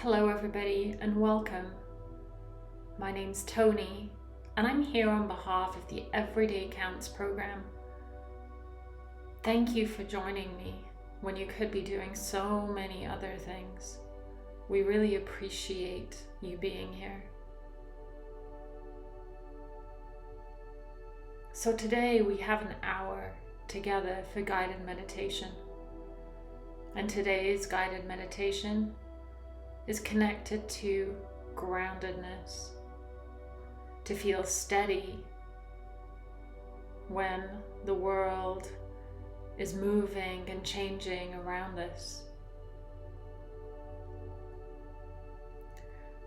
Hello everybody and welcome. My name's Toni and I'm here on behalf of the Everyday Counts program. Thank you for joining me when you could be doing so many other things. We really appreciate you being here. So today we have an hour together for guided meditation. And today's guided meditation is connected to groundedness, to feel steady when the world is moving and changing around us.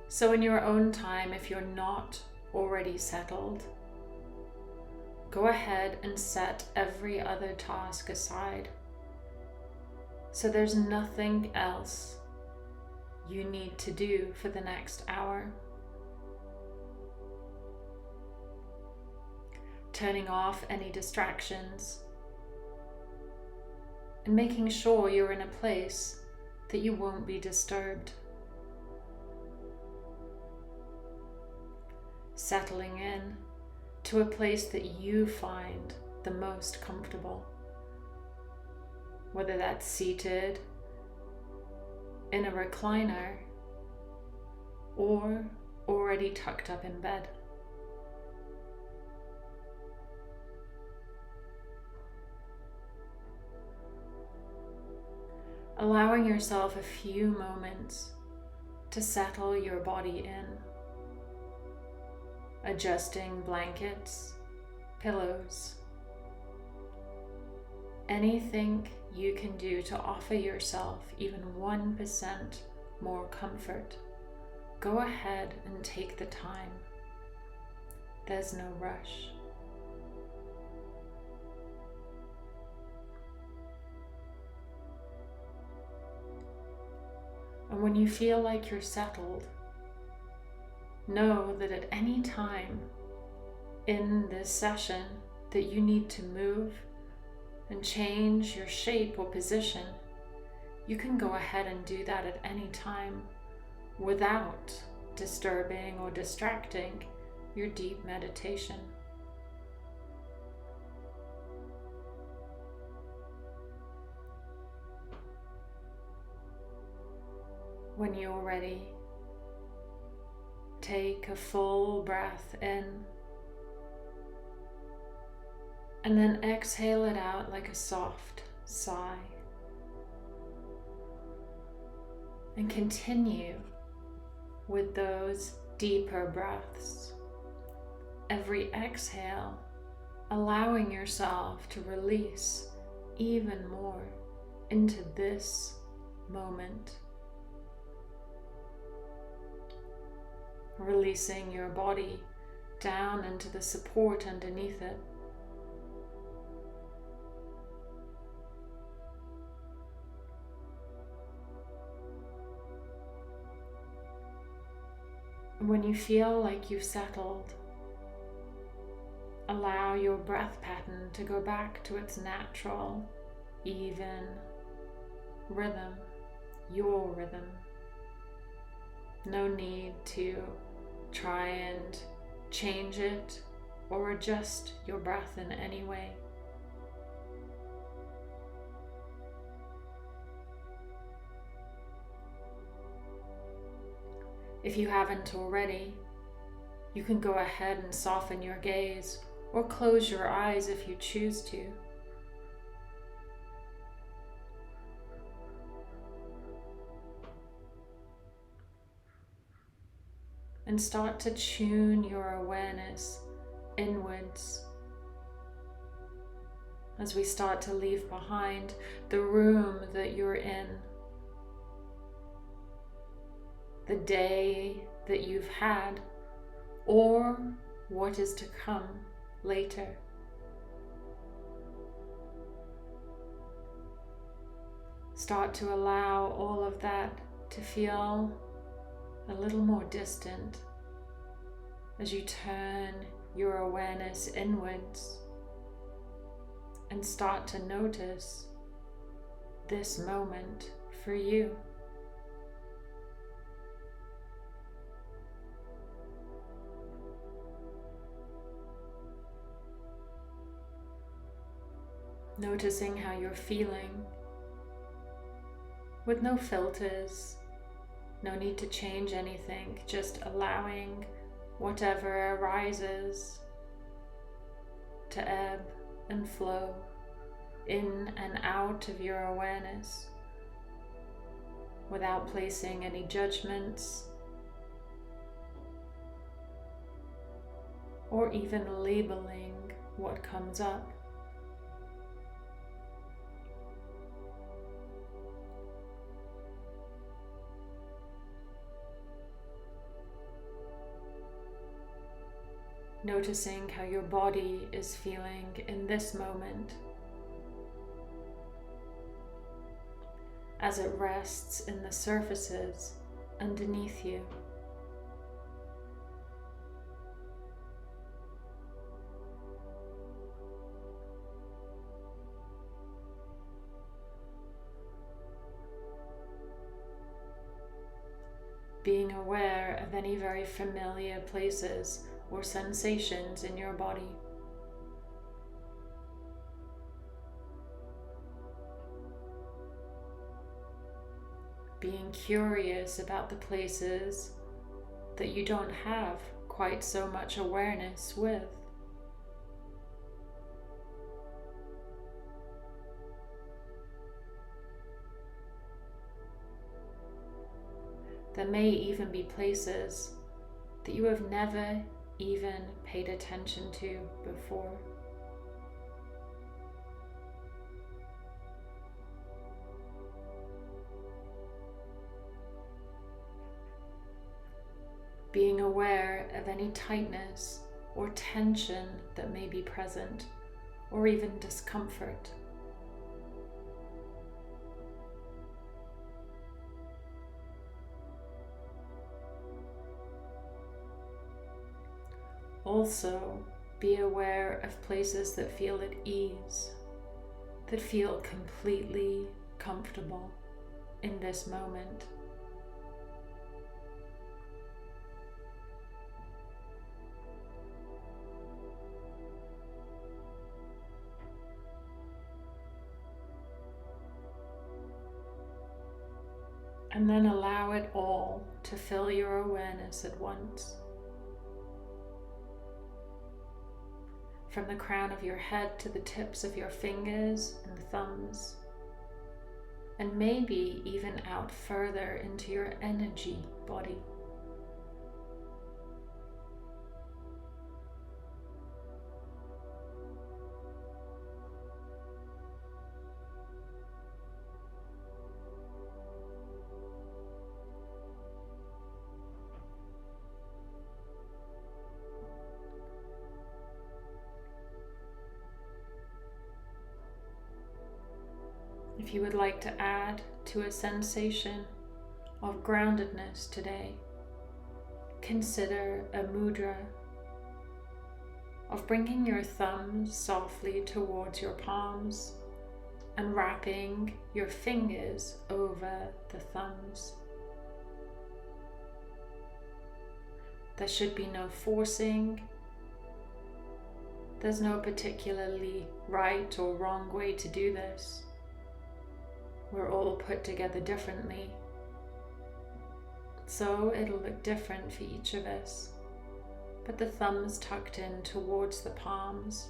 So in your own time, if you're not already settled, go ahead and set every other task aside. So there's nothing else you need to do for the next hour. Turning off any distractions and making sure you're in a place that you won't be disturbed. Settling in to a place that you find the most comfortable, whether that's seated in a recliner or already tucked up in bed. Allowing yourself a few moments to settle your body in, adjusting blankets, pillows, anything you can do to offer yourself even 1% more comfort. Go ahead and take the time. There's no rush. And when you feel like you're settled, know that at any time in this session that you need to move and change your shape or position, you can go ahead and do that at any time without disturbing or distracting your deep meditation. When you're ready, take a full breath in and then exhale it out like a soft sigh. And continue with those deeper breaths. Every exhale, allowing yourself to release even more into this moment. Releasing your body down into the support underneath it. When you feel like you've settled, allow your breath pattern to go back to its natural, even rhythm, your rhythm. No need to try and change it or adjust your breath in any way. If you haven't already, you can go ahead and soften your gaze or close your eyes if you choose to. And start to tune your awareness inwards as we start to leave behind the room that you're in, the day that you've had, or what is to come later. Start to allow all of that to feel a little more distant as you turn your awareness inwards and start to notice this moment for you. Noticing how you're feeling with no filters, no need to change anything, just allowing whatever arises to ebb and flow in and out of your awareness without placing any judgments or even labeling what comes up. Noticing how your body is feeling in this moment as it rests in the surfaces underneath you. Being aware of any very familiar places or sensations in your body. Being curious about the places that you don't have quite so much awareness with. There may even be places that you have never even paid attention to before. Being aware of any tightness or tension that may be present, or even discomfort. Also, be aware of places that feel at ease, that feel completely comfortable in this moment. And then allow it all to fill your awareness at once. From the crown of your head to the tips of your fingers and thumbs, and maybe even out further into your energy body. If you would like to add to a sensation of groundedness today, consider a mudra of bringing your thumbs softly towards your palms and wrapping your fingers over the thumbs. There should be no forcing. There's no particularly right or wrong way to do this. We're all put together differently, so it'll look different for each of us. But the thumbs tucked in towards the palms,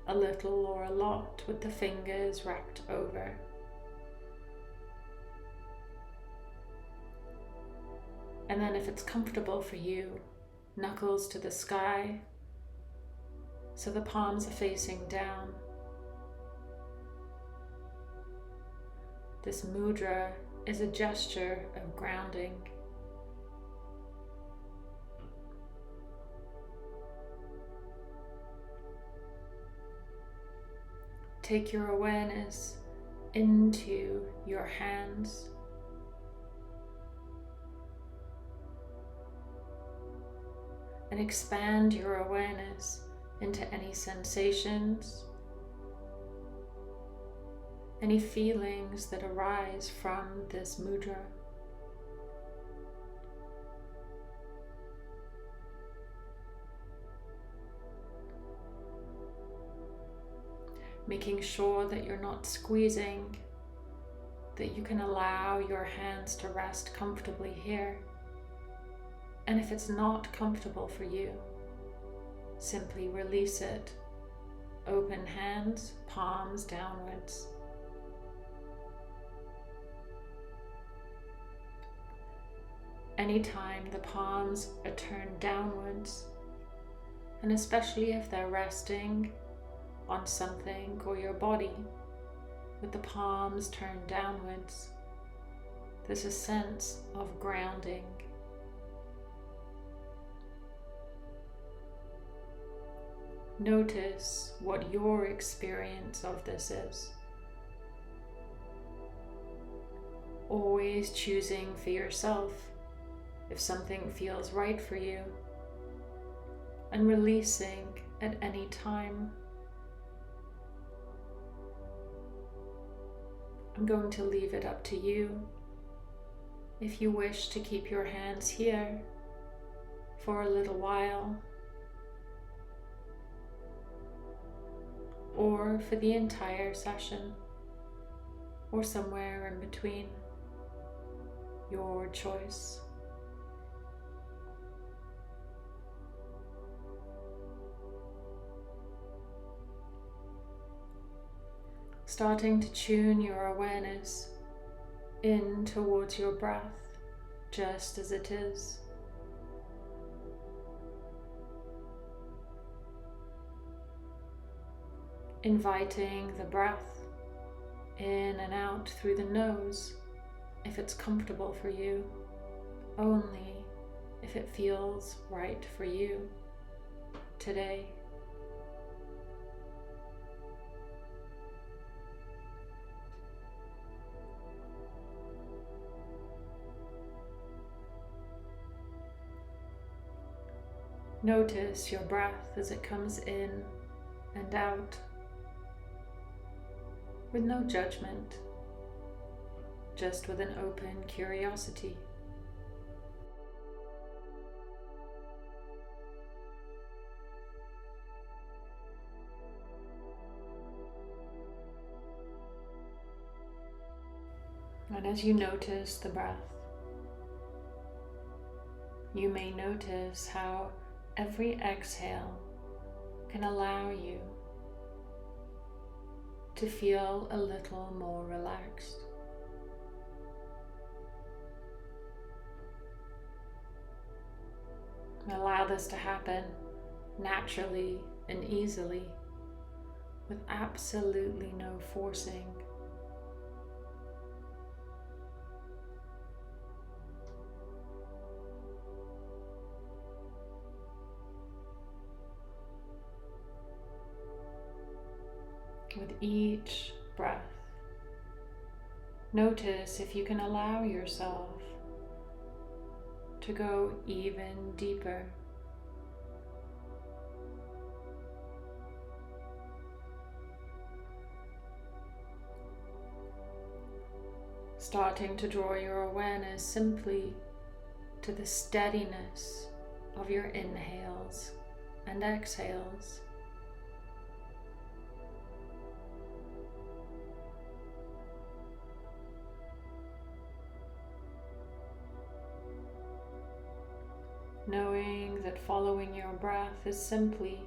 a little or a lot with the fingers wrapped over. And then if it's comfortable for you, knuckles to the sky, so the palms are facing down. This mudra is a gesture of grounding. Take your awareness into your hands. And expand your awareness into any sensations, any feelings that arise from this mudra. making sure that you're not squeezing, that you can allow your hands to rest comfortably here. And if it's not comfortable for you, simply release it. Open hands, palms downwards. Anytime the palms are turned downwards, and especially if they're resting on something or your body, with the palms turned downwards, there's a sense of grounding. Notice what your experience of this is. Always choosing for yourself if something feels right for you, and releasing at any time. I'm going to leave it up to you if you wish to keep your hands here for a little while, or for the entire session, or somewhere in between. Your choice. Starting to tune your awareness in towards your breath, just as it is. Inviting the breath in and out through the nose, if it's comfortable for you, only if it feels right for you today. Notice your breath as it comes in and out, with no judgment, just with an open curiosity. And as you notice the breath, you may notice how every exhale can allow you to feel a little more relaxed. Allow this to happen naturally and easily, with absolutely no forcing. With each breath, notice if you can allow yourself to go even deeper. Starting to draw your awareness simply to the steadiness of your inhales and exhales. Knowing that following your breath is simply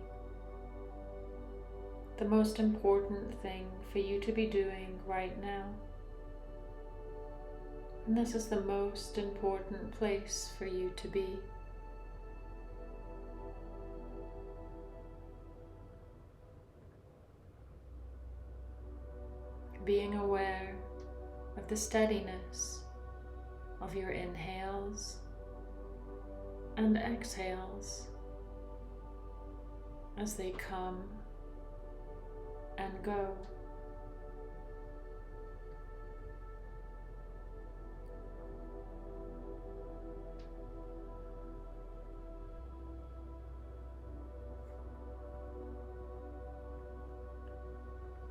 the most important thing for you to be doing right now. And this is the most important place for you to be. Being aware of the steadiness of your inhales and exhales as they come and go.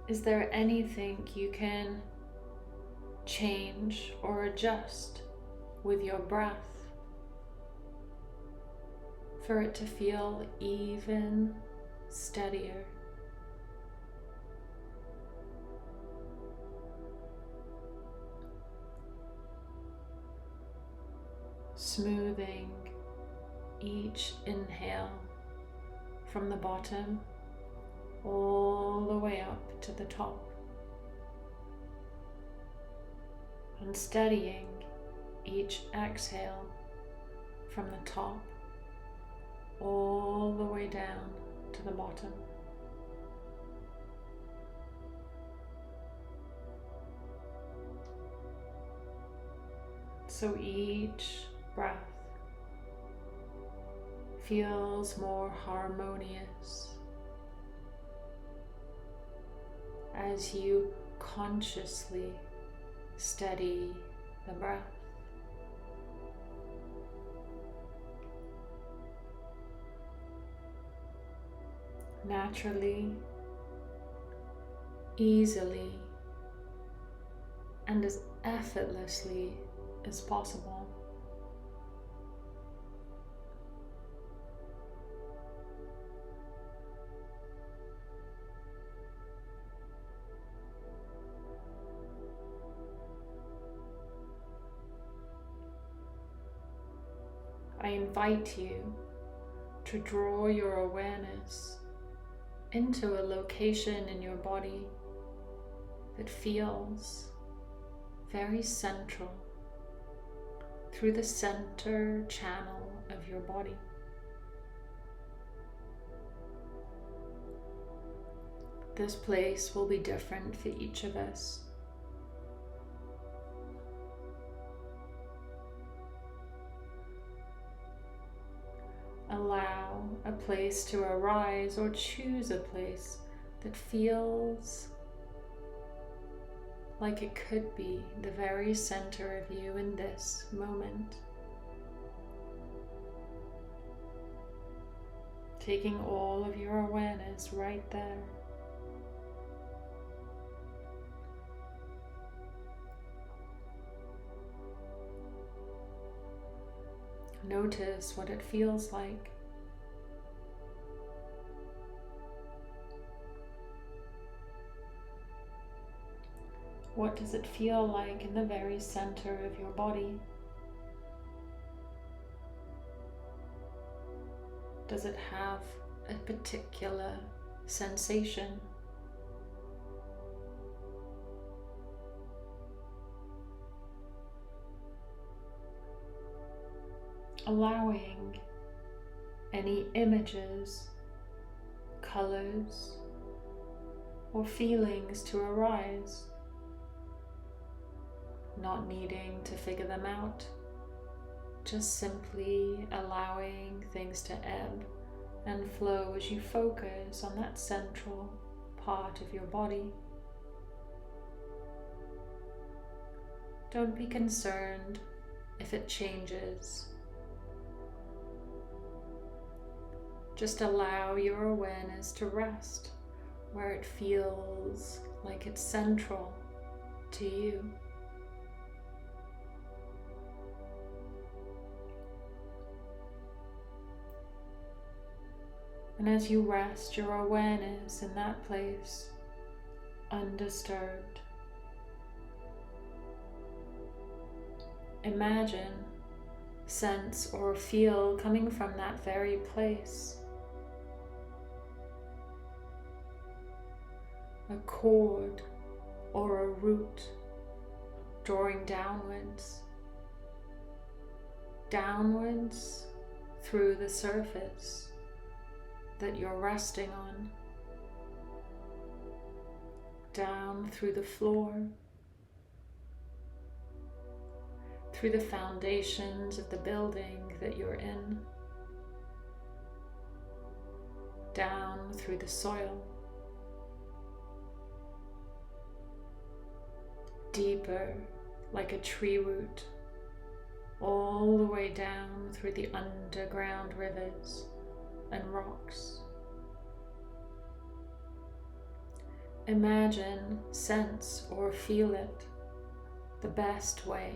Is there anything you can change or adjust with your breath for it to feel even steadier? smoothing each inhale from the bottom all the way up to the top, and steadying each exhale from the top all the way down to the bottom. So each breath feels more harmonious as you consciously steady the breath. Naturally, easily, and as effortlessly as possible. I invite you to draw your awareness into a location in your body that feels very central through the center channel of your body. This place will be different for each of us. Allow a place to arise, or choose a place that feels like it could be the very center of you in this moment. Taking all of your awareness right there. Notice what it feels like. What does it feel like in the very center of your body? Does it have a particular sensation? Allowing any images, colors, or feelings to arise, not needing to figure them out, just simply allowing things to ebb and flow as you focus on that central part of your body. Don't be concerned if it changes. Just allow your awareness to rest where it feels like it's central to you. And as you rest your awareness in that place, undisturbed, imagine, sense, or feel coming from that very place a cord or a root drawing downwards through the surface that you're resting on, down through the floor, through the foundations of the building that you're in, down through the soil, deeper like a tree root, all the way down through the underground rivers and rocks. Imagine, sense, or feel it the best way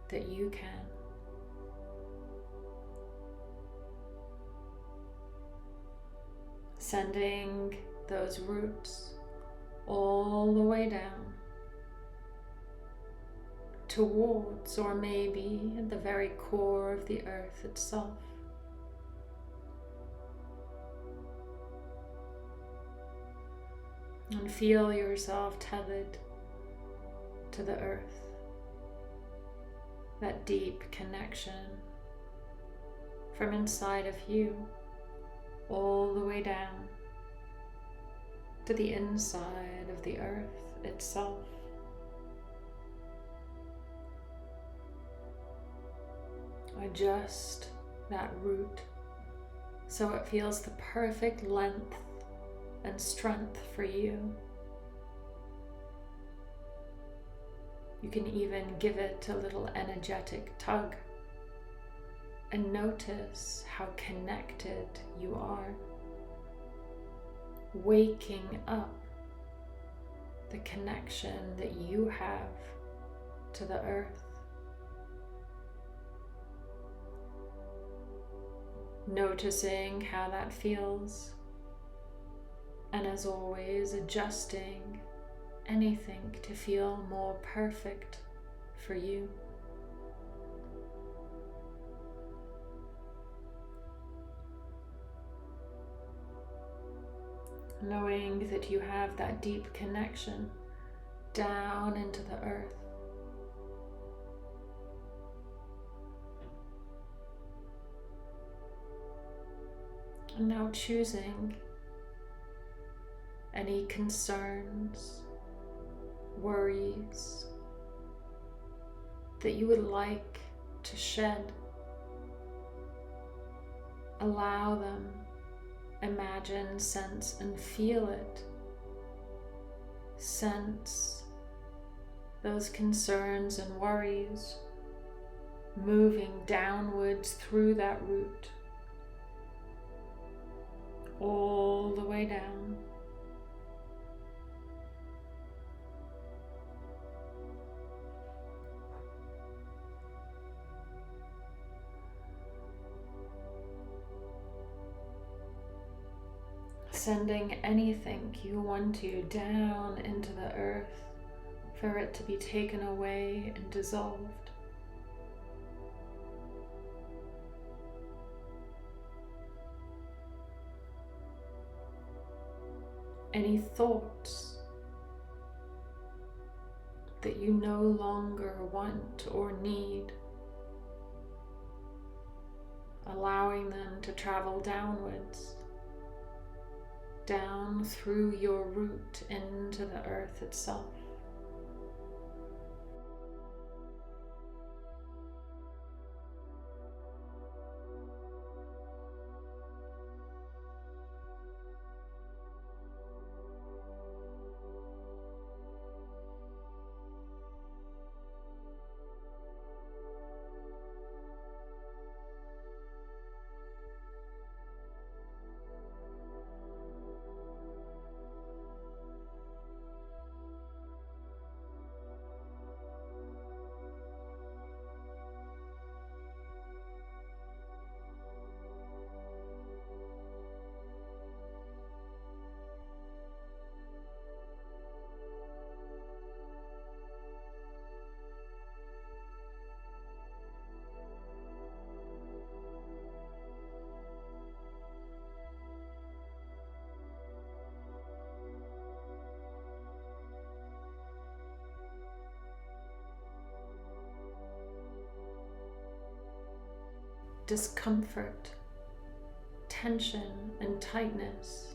that you can. Sending those roots all the way down towards, or maybe at the very core of the earth itself. And feel yourself tethered to the earth, that deep connection from inside of you all the way down to the inside of the earth itself. Adjust that root so it feels the perfect length and strength for you. You can even give it a little energetic tug and notice how connected you are, waking up the connection that you have to the earth. Noticing how that feels, and as always, adjusting anything to feel more perfect for you. Knowing that you have that deep connection down into the earth. And now choosing any concerns, worries that you would like to shed. Allow them, imagine, sense, and feel it. Sense those concerns and worries moving downwards through that root, all the way down. Sending anything you want to down into the earth for it to be taken away and dissolved. Any thoughts that you no longer want or need, allowing them to travel downwards, down through your root into the earth itself. Discomfort, tension, and tightness.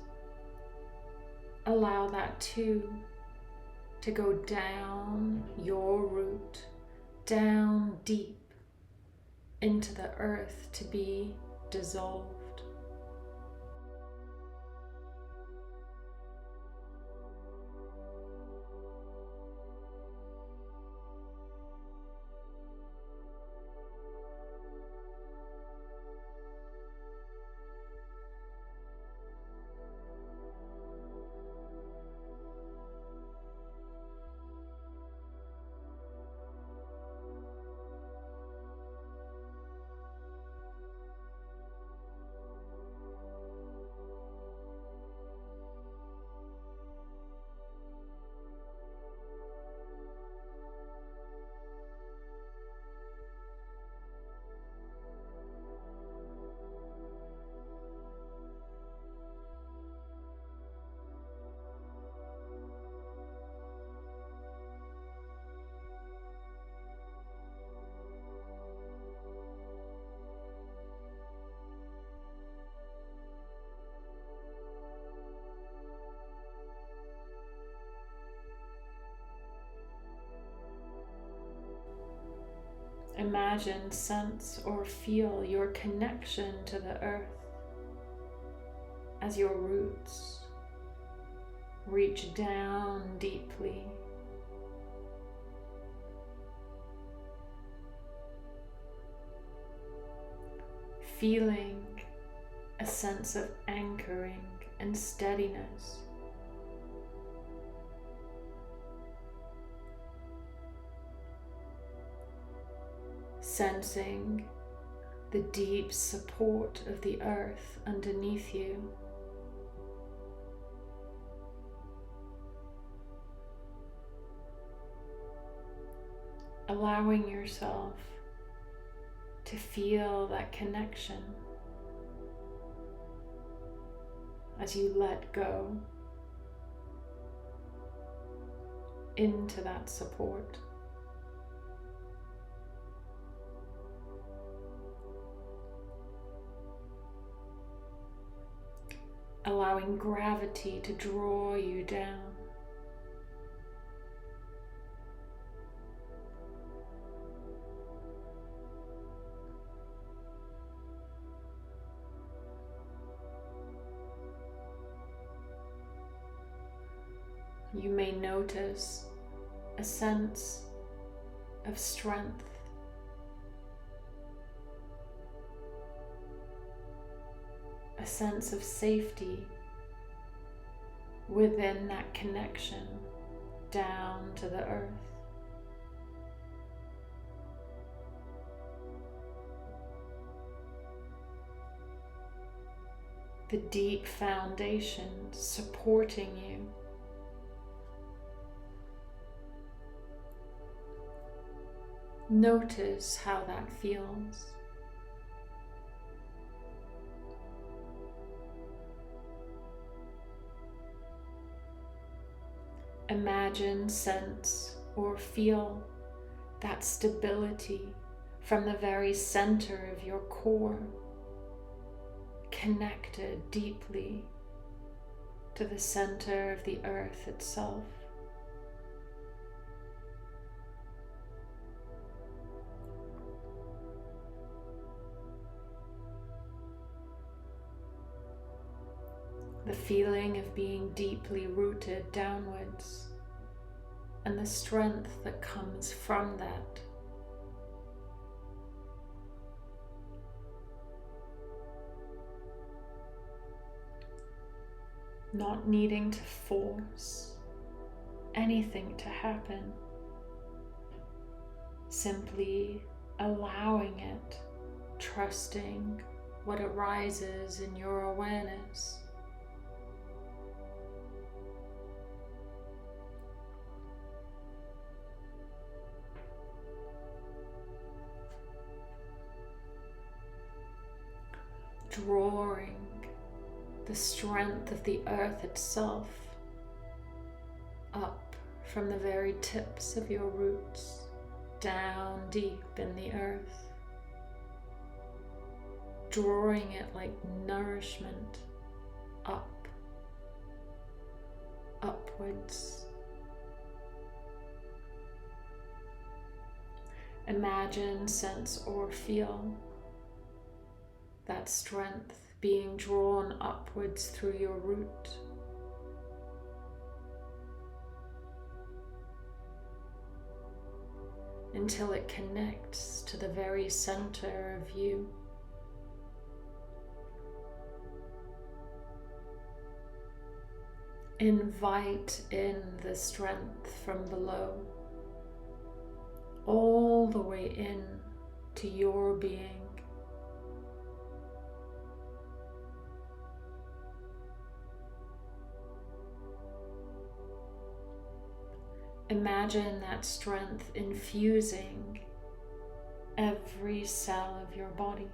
Allow that too to go down your root, down deep into the earth to be dissolved. Imagine, sense, or feel your connection to the earth as your roots reach down deeply. Feeling a sense of anchoring and steadiness. Sensing the deep support of the earth underneath you. Allowing yourself to feel that connection as you let go into that support. Allowing gravity to draw you down. You may notice a sense of strength, a sense of safety within that connection down to the earth. The deep foundation supporting you. Notice how that feels. Imagine, sense, or feel that stability from the very center of your core, connected deeply to the center of the earth itself. The feeling of being deeply rooted downwards and the strength that comes from that. Not needing to force anything to happen, simply allowing it, trusting what arises in your awareness. Drawing the strength of the earth itself up from the very tips of your roots, down deep in the earth, drawing it like nourishment up, upwards. Imagine, sense, or feel that strength being drawn upwards through your root. Until it connects to the very center of you. Invite in the strength from below, all the way in to your being. Imagine that strength infusing every cell of your body.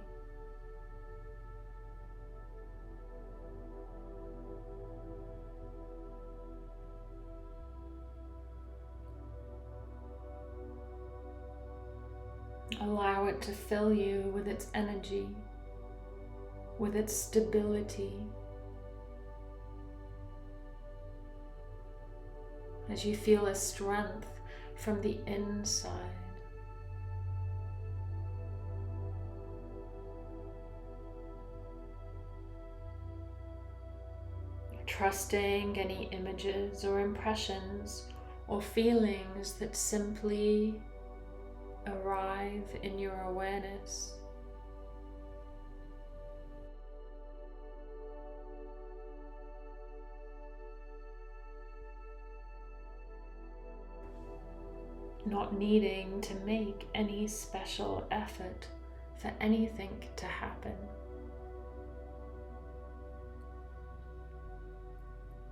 Allow it to fill you with its energy, with its stability, as you feel a strength from the inside, trusting any images or impressions or feelings that simply arrive in your awareness. Not needing to make any special effort for anything to happen.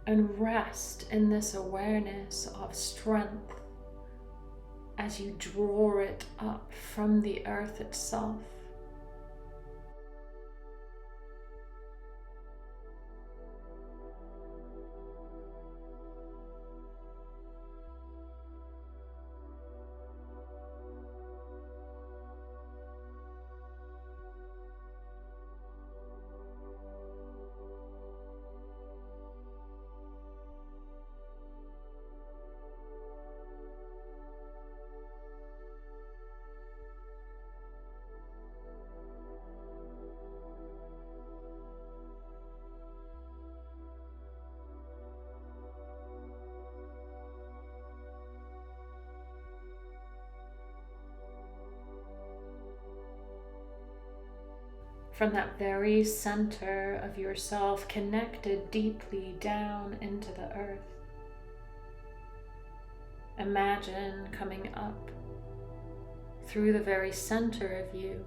And rest in this awareness of strength as you draw it up from the earth itself. From that very center of yourself, connected deeply down into the earth. Imagine coming up through the very center of you,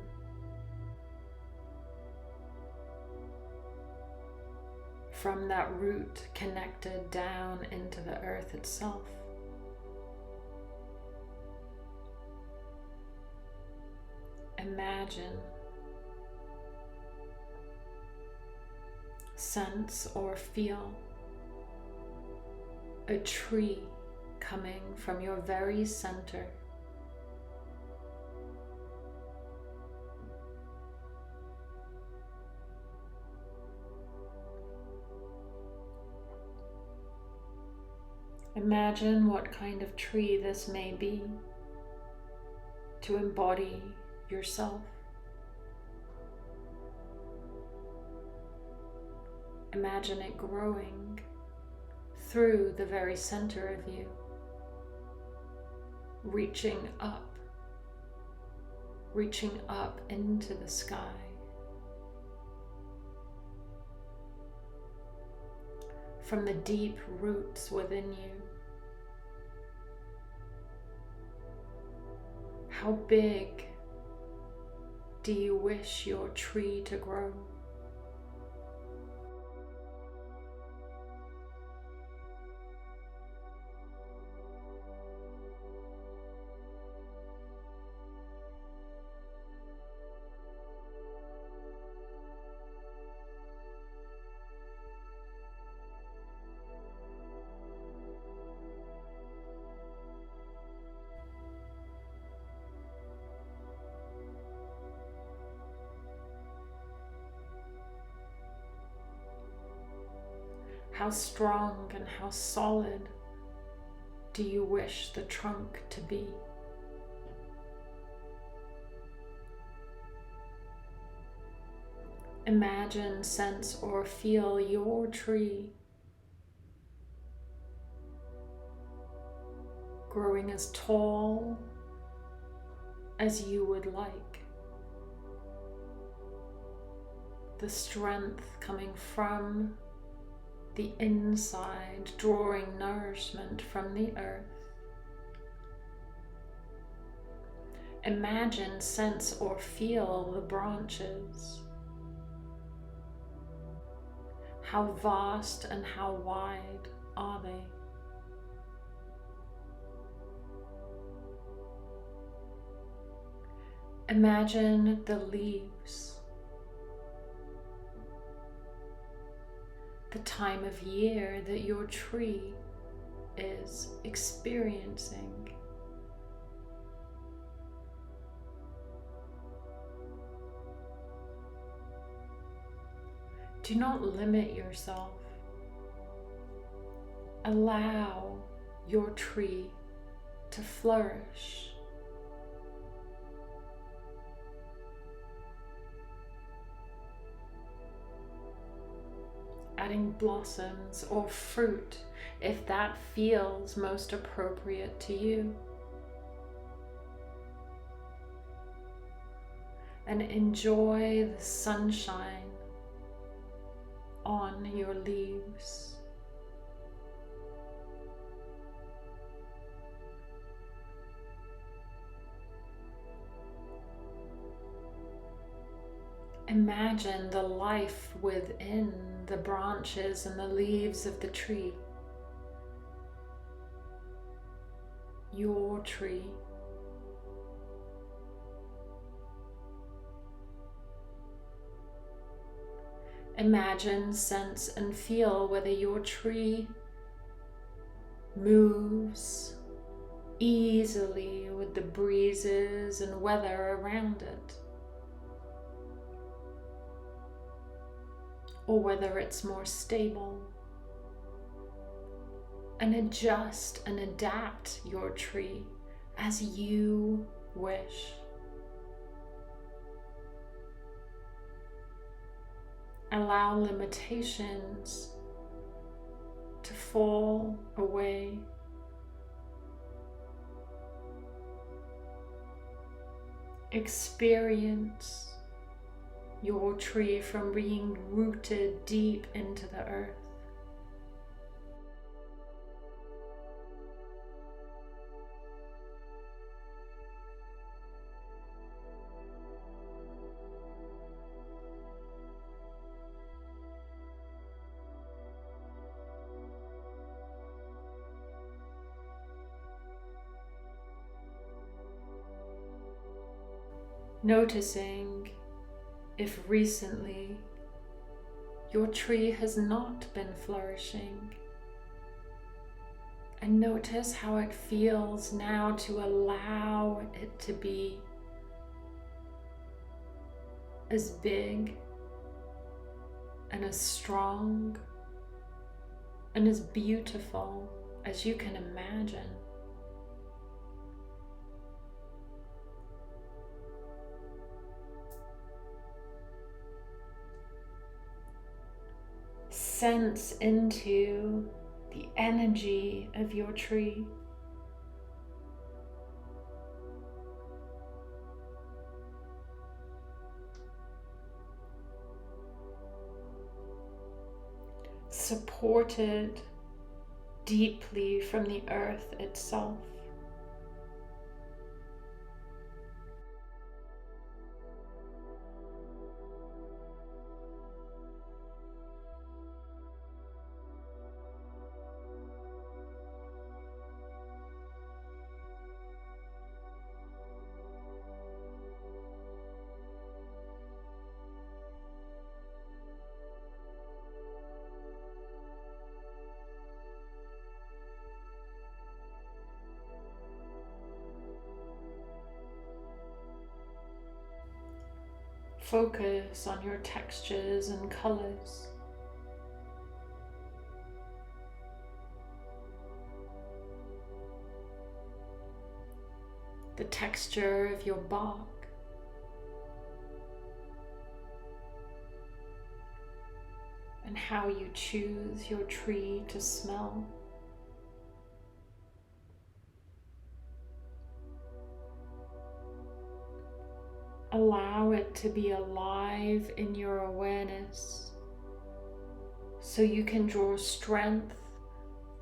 from that root connected down into the earth itself. Imagine, sense or feel a tree coming from your very center. Imagine what kind of tree this may be to embody yourself. Imagine it growing through the very center of you, reaching up into the sky. From the deep roots within you. How big do you wish your tree to grow? How strong and how solid do you wish the trunk to be? Imagine, sense, or feel your tree growing as tall as you would like. The strength coming from the inside, drawing nourishment from the earth. Imagine, sense, or feel the branches. How vast and how wide are they? Imagine the leaves. The time of year that your tree is experiencing. Do not limit yourself. Allow your tree to flourish. adding blossoms or fruit if that feels most appropriate to you. And enjoy the sunshine on your leaves. Imagine the life within the branches and the leaves of the tree. Your tree. Imagine, sense, and feel whether your tree moves easily with the breezes and weather around it, or whether it's more stable. And adjust and adapt your tree as you wish. Allow limitations to fall away. Experience your tree from being rooted deep into the earth. Noticing if recently your tree has not been flourishing, and notice how it feels now to allow it to be as big and as strong and as beautiful as you can imagine. Sense into the energy of your tree. Supported deeply from the earth itself. Focus on your textures and colors. The texture of your bark. And how you choose your tree to smell. Allow it to be alive in your awareness so you can draw strength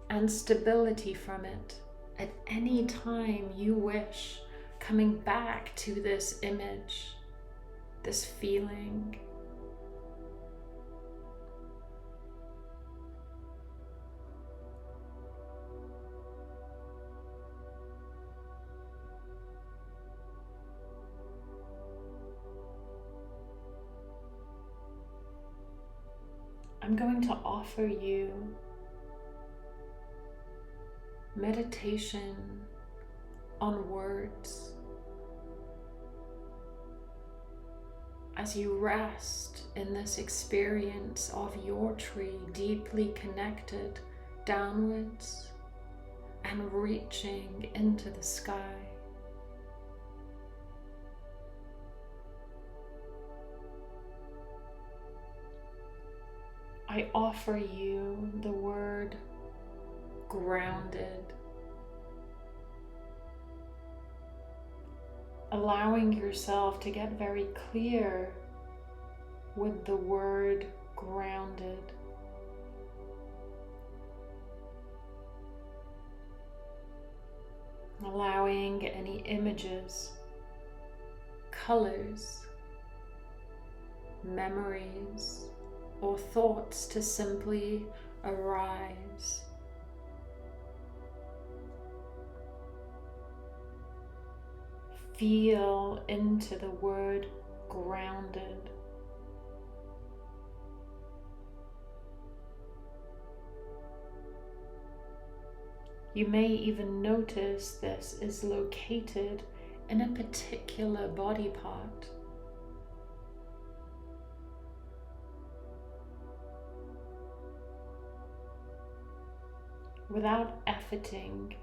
and stability from it at any time you wish, coming back to this image, this feeling. I'm going to offer you meditation on words as you rest in this experience of your tree deeply connected downwards and reaching into the sky. I offer you the word grounded. Allowing yourself to get very clear with the word grounded. Allowing any images, colors, memories, or thoughts to simply arise. Feel into the word grounded. You may even notice this is located in a particular body part. Without efforting,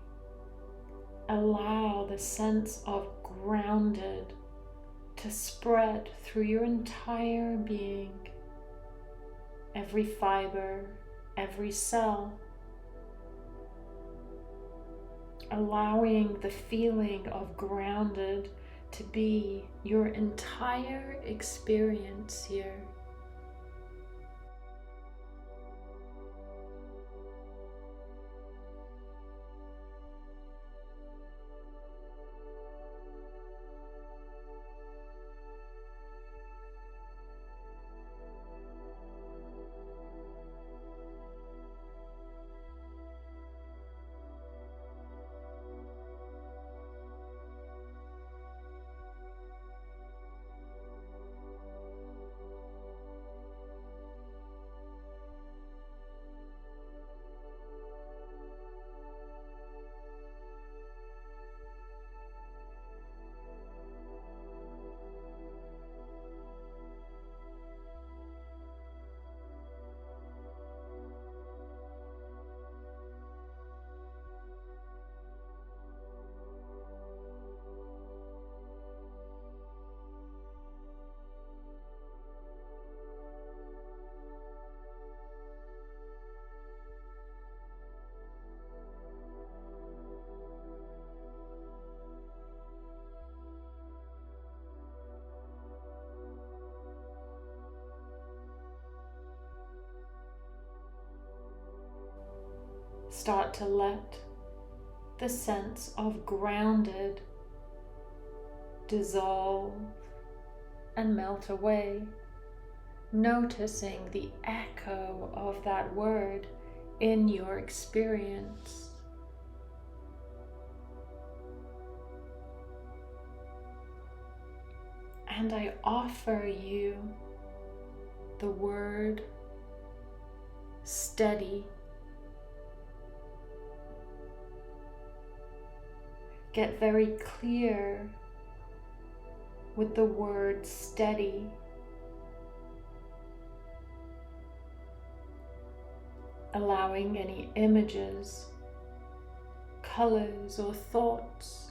allow the sense of grounded to spread through your entire being, every fiber, every cell, allowing the feeling of grounded to be your entire experience here. Start to let the sense of grounded dissolve and melt away, noticing the echo of that word in your experience. And I offer you the word steady. Get very clear with the word steady. Allowing any images, colors, or thoughts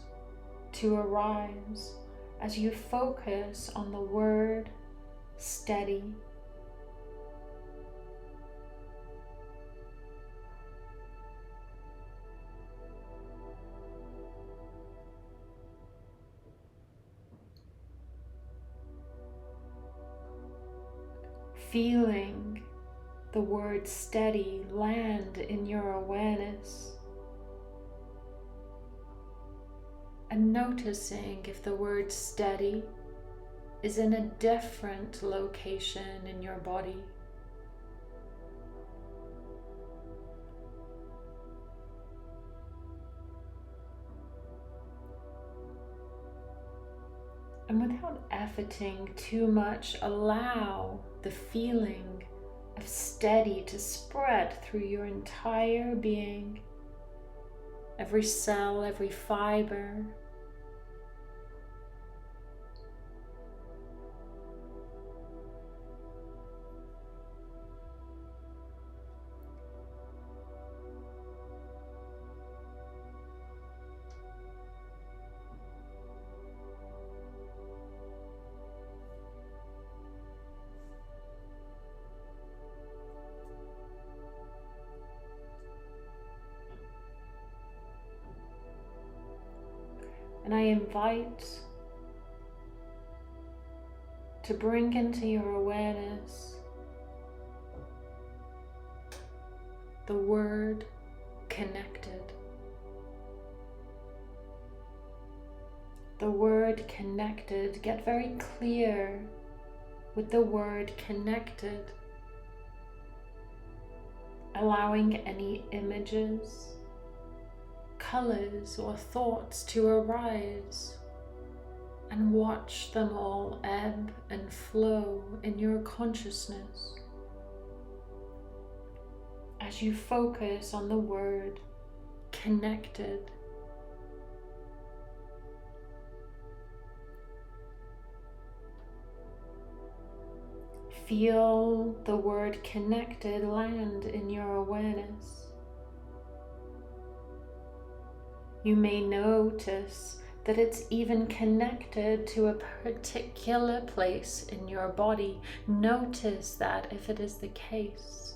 to arise as you focus on the word steady. Feeling the word steady land in your awareness and noticing if the word steady is in a different location in your body. And without efforting too much, allow the feeling of steady to spread through your entire being, every cell, every fiber. And I invite to bring into your awareness the word connected. The word connected. Get very clear with the word connected, allowing any images, colors, or thoughts to arise, and watch them all ebb and flow in your consciousness as you focus on the word connected. Feel the word connected land in your awareness. You may notice that it's even connected to a particular place in your body. Notice that if it is the case.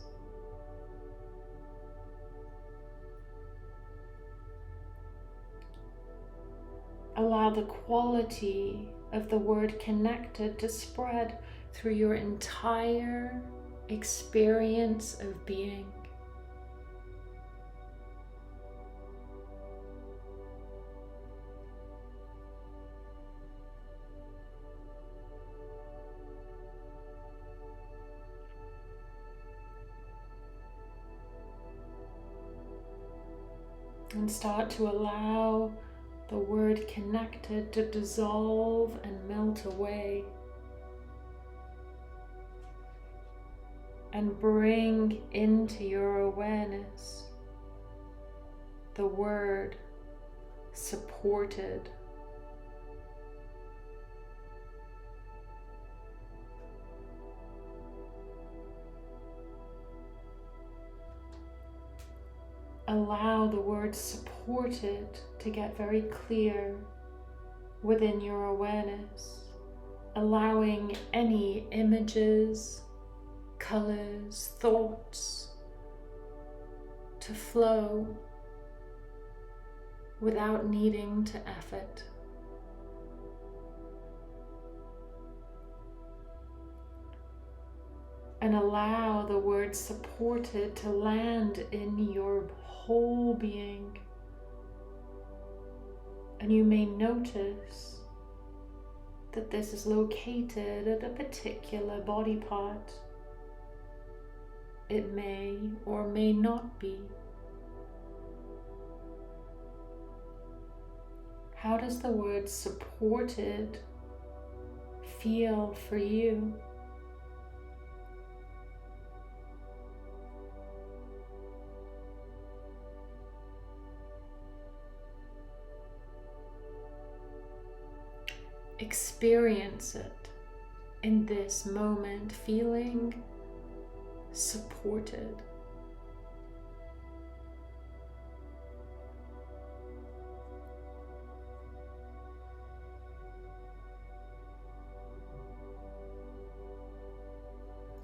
Allow the quality of the word connected to spread through your entire experience of being. And start to allow the word connected to dissolve and melt away. And bring into your awareness the word supported. Allow the word supported to get very clear within your awareness, allowing any images, colors, thoughts to flow without needing to effort. And allow the word supported to land in your whole being. And you may notice that this is located at a particular body part. It may or may not be. How does the word supported feel for you? Experience it in this moment, feeling supported.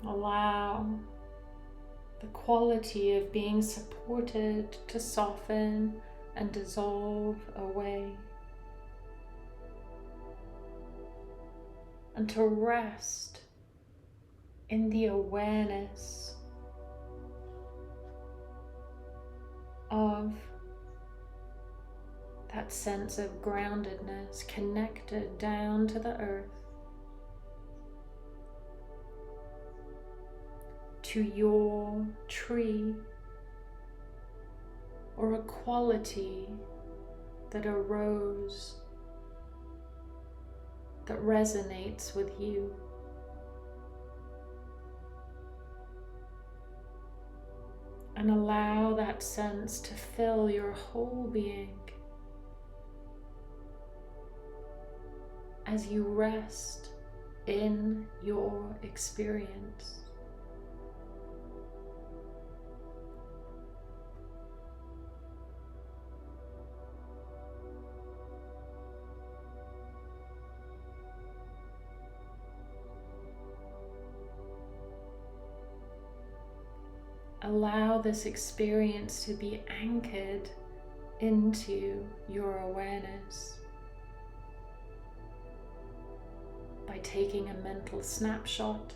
Allow the quality of being supported to soften and dissolve away, and to rest in the awareness of that sense of groundedness, connected down to the earth, to your tree, or a quality that arose that resonates with you. And allow that sense to fill your whole being as you rest in your experience. Allow this experience to be anchored into your awareness, by taking a mental snapshot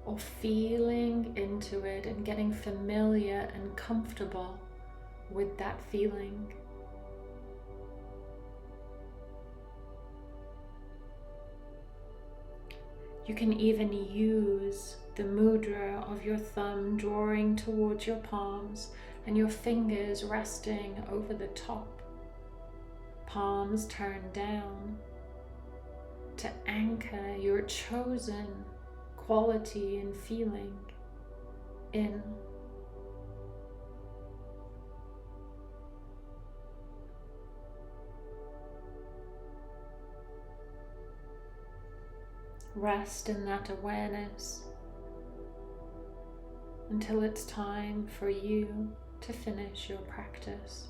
or feeling into it and getting familiar and comfortable with that feeling. You can even use the mudra of your thumb drawing towards your palms and your fingers resting over the top, palms turned down, to anchor your chosen quality and feeling in. Rest in that awareness until it's time for you to finish your practice.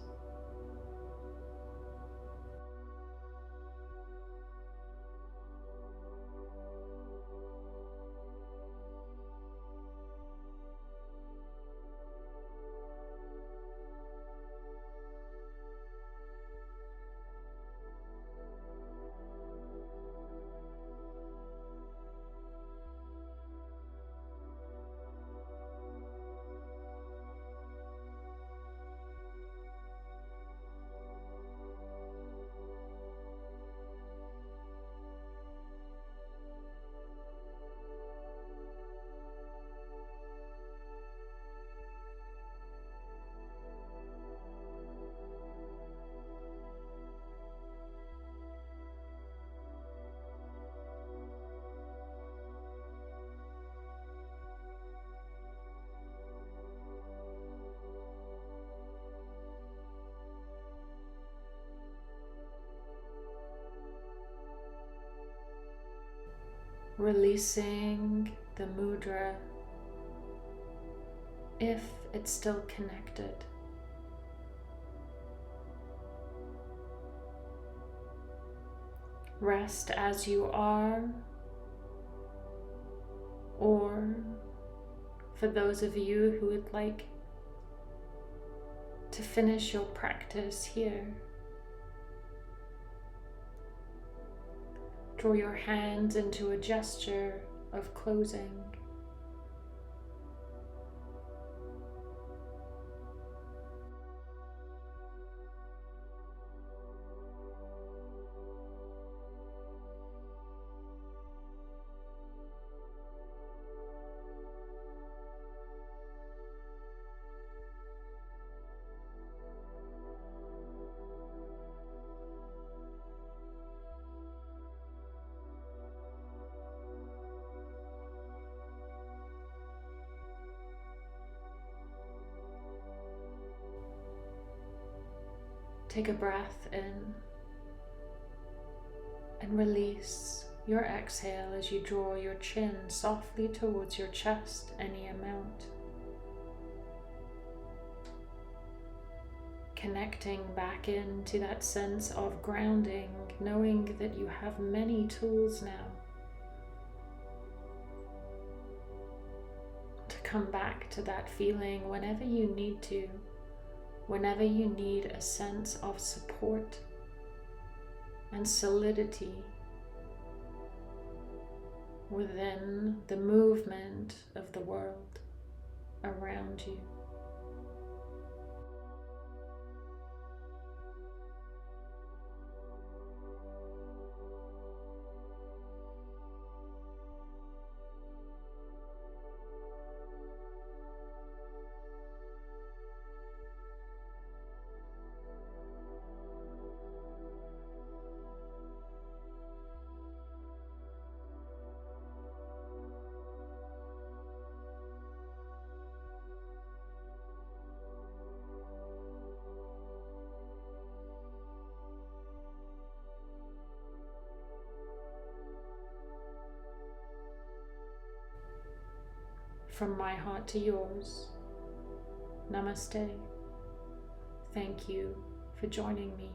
Releasing the mudra if it's still connected. Rest as you are, or for those of you who would like to finish your practice here, draw your hands into a gesture of closing. Take a breath in and release your exhale as you draw your chin softly towards your chest, any amount. Connecting back into that sense of grounding, knowing that you have many tools now to come back to that feeling whenever you need to. Whenever you need a sense of support and solidity within the movement of the world around you. From my heart to yours, Namaste. Thank you for joining me.